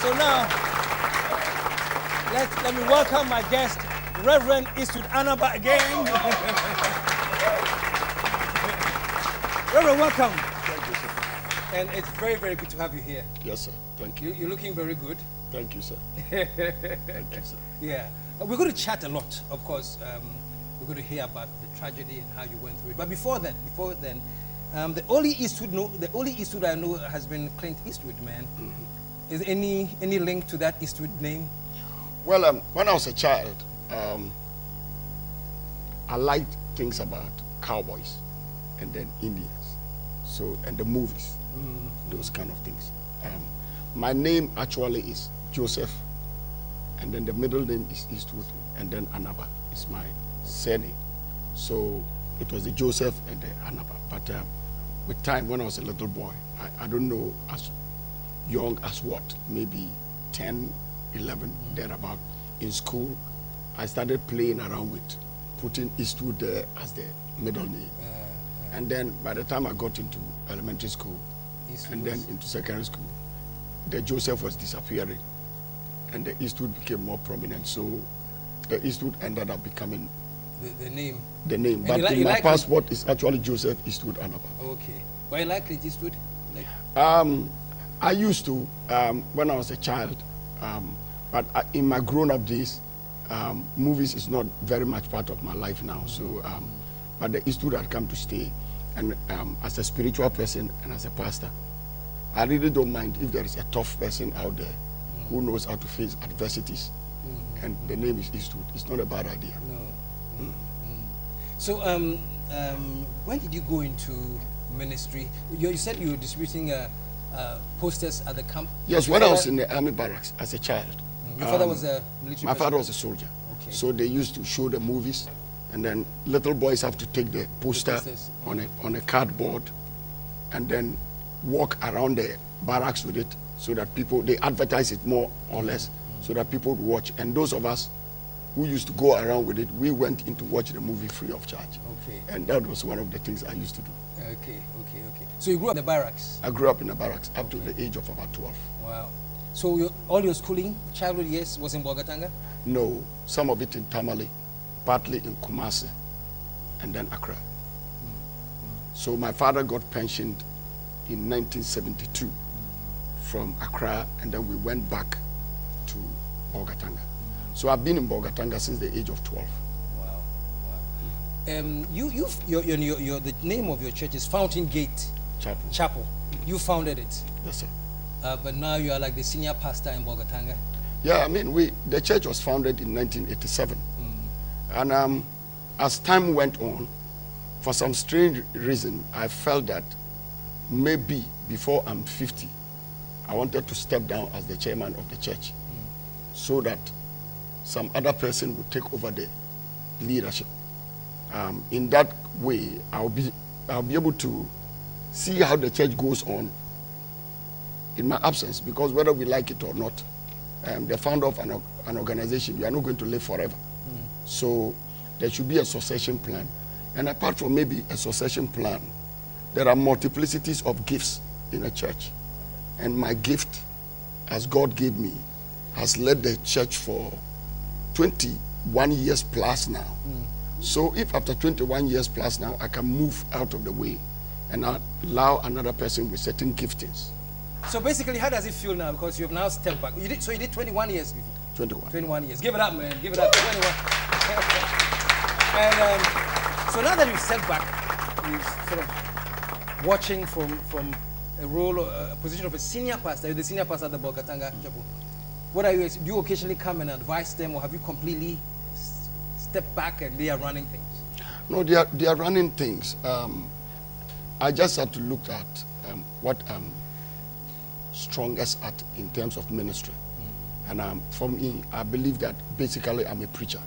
So now, let me welcome my guest, Rev Eastwood Anaba again. Reverend, welcome. Thank you, sir. And it's very, very good to have you here. Yes, sir. Thank you. You're looking very good. Thank you, sir. Thank you, sir. Yeah. We're going to chat a lot, of course. We're going to hear about the tragedy and how you went through it. But before then, the only Eastwood I know has been Clint Eastwood, man. Mm-hmm. Is any link to that Eastwood name? Well, when I was a child, I liked things about cowboys and then Indians, and the movies, those kind of things. My name actually is Joseph, and then the middle name is Eastwood, and then Anaba is my surname. So it was the Joseph and the Anaba. But with time, when I was a little boy, I don't know as young as what, maybe 10, 11, thereabout, in school, I started playing around with putting Eastwood there as the middle name. And then by the time I got into elementary school, Eastwood and then into secondary school, the Joseph was disappearing and the Eastwood became more prominent. So the Eastwood ended up becoming the name. The name. But in my passport, it's actually Joseph Eastwood Anaba. Okay. But you like Clint Eastwood? I used to when I was a child, but in my grown-up days, movies is not very much part of my life now. So, but the Eastwood had come to stay, and as a spiritual person and as a pastor, I really don't mind if there is a tough person out there who knows how to face adversities, and the name is Eastwood. It's not a bad idea. No. So, when did you go into ministry? You said you were distributing posters at the camp? Yes, when I was in the army barracks as a child. Your father was a military My father was a soldier. Okay. So they used to show the movies, and then little boys have to take the poster on a cardboard and then walk around the barracks with it so that they advertise it more or less so that people would watch. And those of us who used to go around with it, we went in to watch the movie free of charge. Okay. And that was one of the things I used to do. Okay. So you grew up in the barracks? I grew up in the barracks up to the age of about 12. Wow. So all your schooling, childhood years, was in Bolgatanga? No, some of it in Tamale, partly in Kumasi, and then Accra. So my father got pensioned in 1972 from Accra, and then we went back to Bolgatanga. So I've been in Bolgatanga since the age of 12. Wow. The name of your church is Fountain Gate Chapel. You founded it. Yes, sir. But now you are like the senior pastor in Bolgatanga. Yeah, I mean, the church was founded in 1987. And as time went on, for some strange reason, I felt that maybe before I'm 50, I wanted to step down as the chairman of the church so that some other person would take over the leadership. In that way, I'll be able to see how the church goes on in my absence, because whether we like it or not, the founder of an organization, you are not going to live forever. So there should be a succession plan. And apart from maybe a succession plan, there are multiplicities of gifts in a church. And my gift, as God gave me, has led the church for 21 years plus now. So if after 21 years plus now, I can move out of the way and allow another person with certain giftings. So basically, how does it feel now? Because you have now stepped back. You did 21 years before? 21 years. Give it up, man. Give it up. 21. And so now that you've stepped back, you're sort of watching from a role, a position of a senior pastor. You're the senior pastor at the Bolgatanga Chapel. What are you? Do you occasionally come and advise them, or have you completely stepped back and they are running things? No, they are running things. I just had to look at what I'm strongest at in terms of ministry. And for me, I believe that basically I'm a preacher.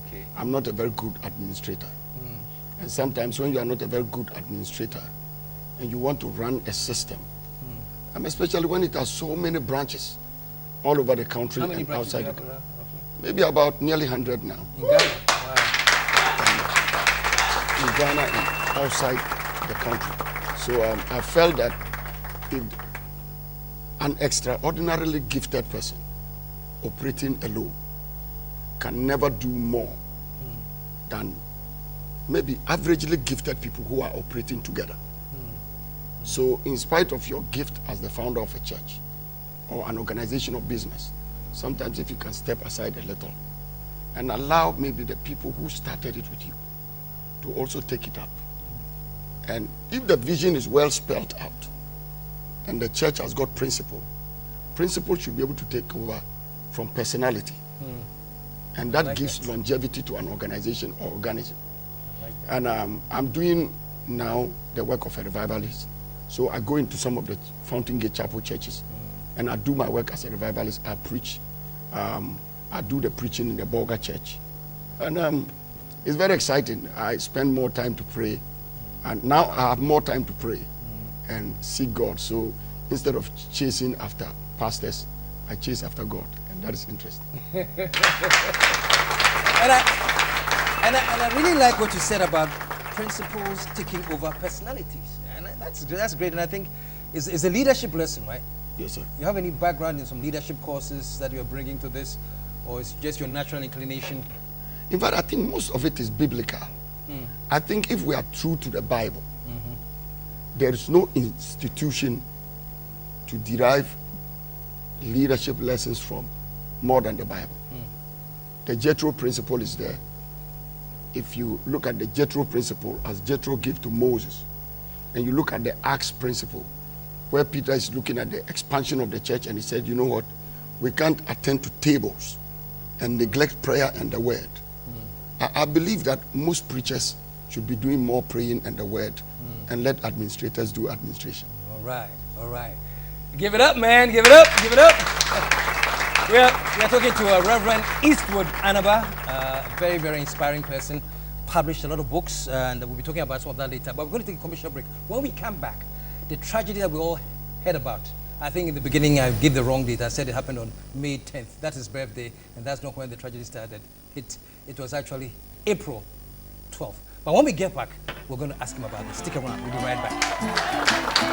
Okay. I'm not a very good administrator. And sometimes when you are not a very good administrator and you want to run a system, and especially when it has so many branches all over the country and outside the country, maybe about nearly 100 now. In Ghana? Wow. In Ghana and outside the country. So I felt that An extraordinarily gifted person operating alone can never do more than maybe averagely gifted people who are operating together. So in spite of your gift as the founder of a church or an organization of business, sometimes if you can step aside a little and allow maybe the people who started it with you to also take it up. And if the vision is well spelled out and the church has got principle should be able to take over from personality. And that gives longevity to an organization or organism. And I'm doing now the work of a revivalist. So I go into some of the Fountain Gate Chapel churches and I do my work as a revivalist. I preach. I do the preaching in the Bolga church. And it's very exciting. I spend more time to pray. And now I have more time to pray and seek God. So instead of chasing after pastors, I chase after God. And that is interesting. And I really like what you said about principles taking over personalities. And that's great. And I think it's a leadership lesson, right? Yes, sir. You have any background in some leadership courses that you're bringing to this? Or it's just your natural inclination? In fact, I think most of it is biblical. I think if we are true to the Bible, there is no institution to derive leadership lessons from more than the Bible. The Jethro principle is there. If you look at the Jethro principle as Jethro gave to Moses, and you look at the Acts principle, where Peter is looking at the expansion of the church, and he said, you know what, we can't attend to tables and neglect prayer and the word. I believe that most preachers should be doing more praying and the word, and let administrators do administration. All right. Give it up, man. Give it up. We are talking to Reverend Eastwood Anaba, a very, very inspiring person, published a lot of books, and we'll be talking about some of that later. But we're going to take a commercial break. When we come back, the tragedy that we all heard about, I think in the beginning I gave the wrong date. I said it happened on May 10th. That's his birthday, and that's not when the tragedy started. It was actually April 12th. But when we get back, we're going to ask him about this. Stick around. We'll be right back.